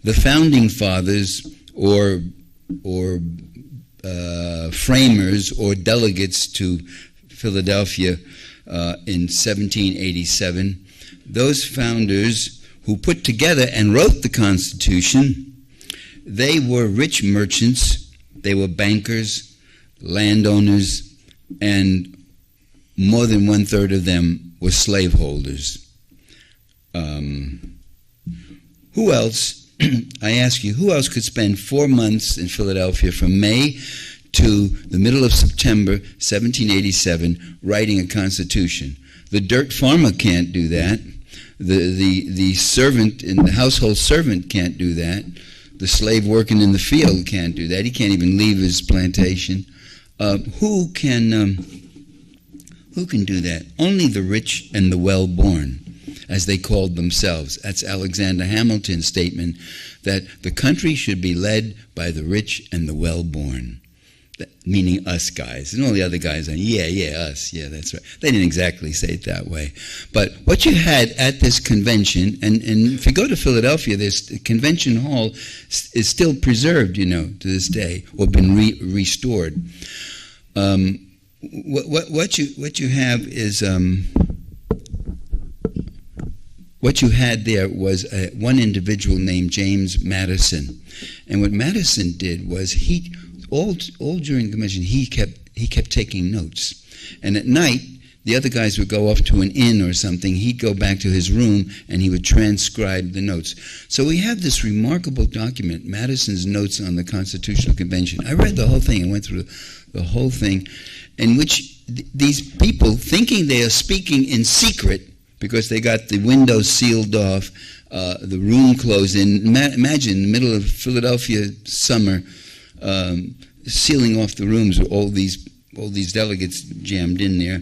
the founding fathers or framers or delegates to Philadelphia in 1787, those founders who put together and wrote the Constitution, they were rich merchants, they were bankers, landowners, and more than one-third of them were slaveholders. Who else, I ask you, who else could spend 4 months in Philadelphia from May to the middle of September 1787 writing a constitution? The dirt farmer can't do that. The servant, the household servant can't do that. The slave working in the field can't do that. He can't even leave his plantation. Who can do that? Only the rich and the well-born, as they called themselves. That's Alexander Hamilton's statement that the country should be led by the rich and the well-born. Meaning us guys. And all the other guys, us, yeah, that's right. They didn't exactly say it that way. But what you had at this convention, and if you go to Philadelphia, this convention hall is still preserved, to this day, or been restored. What you have is what you had there was one individual named James Madison, and what Madison did was all during the convention he kept taking notes, and at night the other guys would go off to an inn or something. He'd go back to his room and he would transcribe the notes. So we have this remarkable document, Madison's Notes on the Constitutional Convention. I read the whole thing and went through the whole thing, in which these people, thinking they are speaking in secret because they got the windows sealed off, the room closed in. Imagine in the middle of Philadelphia summer, sealing off the rooms with all these delegates jammed in there,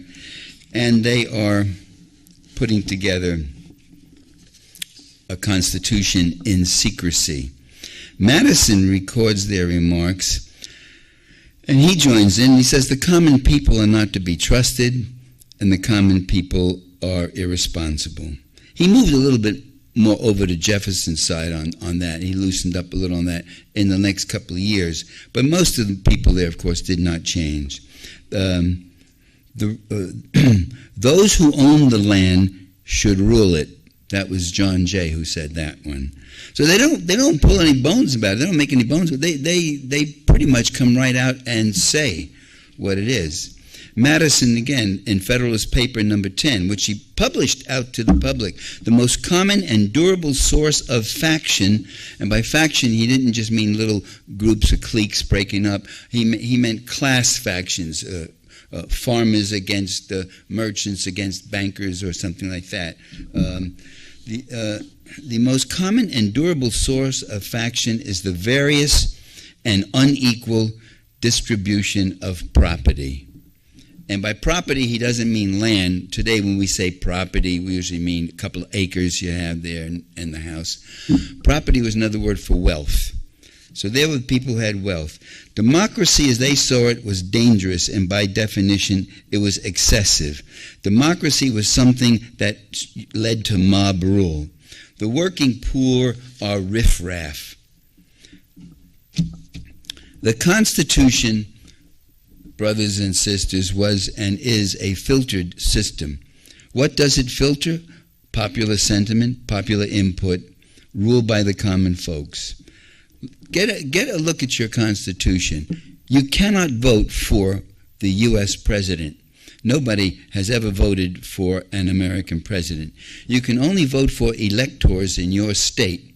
and they are putting together a constitution in secrecy. Madison records their remarks, and he joins in. He says, the common people are not to be trusted, and the common people are irresponsible. He moved a little bit more over to Jefferson's side on that. He loosened up a little on that in the next couple of years. But most of the people there, of course, did not change. Those who own the land should rule it. That was John Jay who said that one. So they don't pull any bones about it. They don't make any bones. They pretty much come right out and say what it is. Madison, again, in Federalist Paper number 10, which he published out to the public, the most common and durable source of faction, and by faction he didn't just mean little groups or cliques breaking up, he meant class factions, farmers against merchants against bankers or something like that. The most common and durable source of faction is the various and unequal distribution of property. And by property, he doesn't mean land. Today, when we say property, we usually mean a couple of acres you have there in the house. Property was another word for wealth. So there were people who had wealth. Democracy, as they saw it, was dangerous, and by definition, it was excessive. Democracy was something that led to mob rule. The working poor are riffraff. The Constitution, brothers and sisters, was and is a filtered system. What does it filter? Popular sentiment, popular input, ruled by the common folks. Get a look at your Constitution. You cannot vote for the U.S. president. Nobody has ever voted for an American president. You can only vote for electors in your state.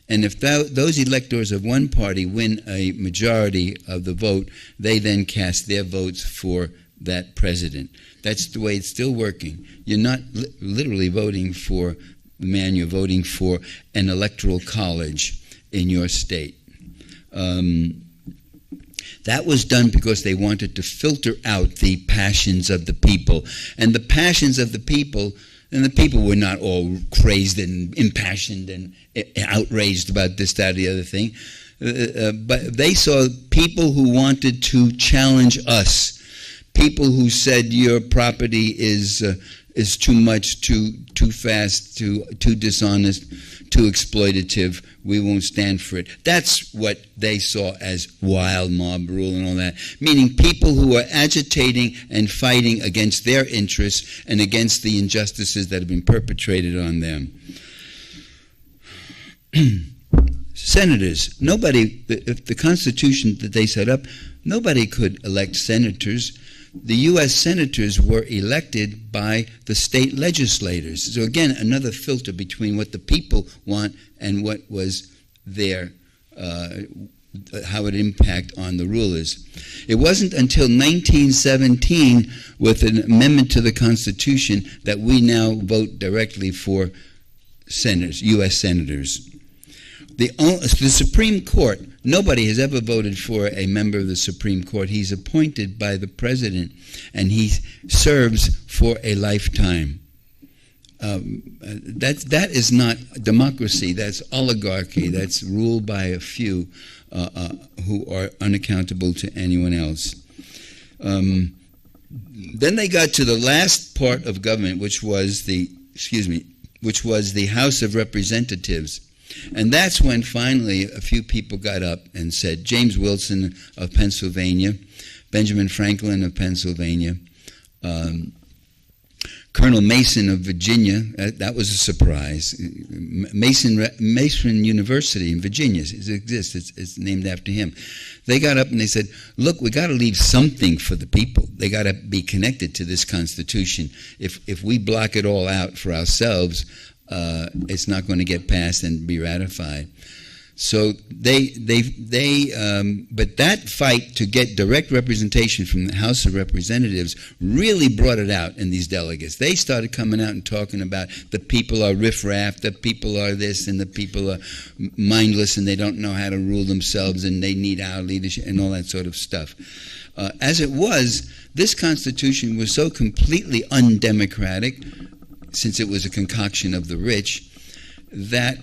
And if those electors of one party win a majority of the vote, they then cast their votes for that president. That's the way it's still working. You're not literally voting for the man, you're voting for an electoral college in your state. That was done because they wanted to filter out the passions of the people. And the passions of the people, and the people were not all crazed and impassioned and outraged about this, that, or the other thing. But they saw people who wanted to challenge us, people who said your property is is too much, too fast, too dishonest, too exploitative. We won't stand for it. That's what they saw as wild mob rule and all that, meaning people who are agitating and fighting against their interests and against the injustices that have been perpetrated on them. Senators, nobody, if the Constitution that they set up, nobody could elect senators. The U.S. senators were elected by the state legislators. So again, another filter between what the people want and what was their, how it impact on the rulers. It wasn't until 1917, with an amendment to the Constitution, that we now vote directly for senators, U.S. senators. The Supreme Court, nobody has ever voted for a member of the Supreme Court. He's appointed by the president, and he serves for a lifetime. That is not democracy. That's oligarchy. That's ruled by a few who are unaccountable to anyone else. Then they got to the last part of government, which was the House of Representatives. And that's when finally a few people got up and said, James Wilson of Pennsylvania, Benjamin Franklin of Pennsylvania, Colonel Mason of Virginia, that was a surprise. Mason University in Virginia, it exists, it's named after him. They got up and they said, look, we got to leave something for the people. They got to be connected to this Constitution. If we block it all out for ourselves, it's not going to get passed and be ratified. So but that fight to get direct representation from the House of Representatives really brought it out in these delegates. They started coming out and talking about the people are riffraff, the people are this, and the people are mindless, and they don't know how to rule themselves, and they need our leadership, and all that sort of stuff. As it was, this Constitution was so completely undemocratic, since it was a concoction of the rich, that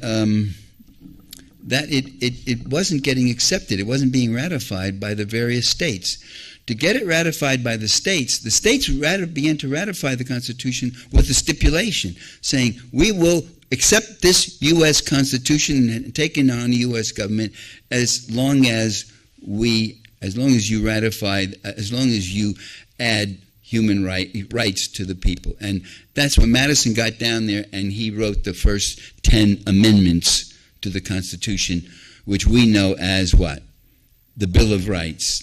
it wasn't getting accepted. It wasn't being ratified by the various states. To get it ratified by the states began to ratify the Constitution with a stipulation, saying, we will accept this U.S. Constitution and take it on the U.S. government as long as you add human rights to the people. And that's when Madison got down there and he wrote the first 10 amendments to the Constitution, which we know as what? The Bill of Rights.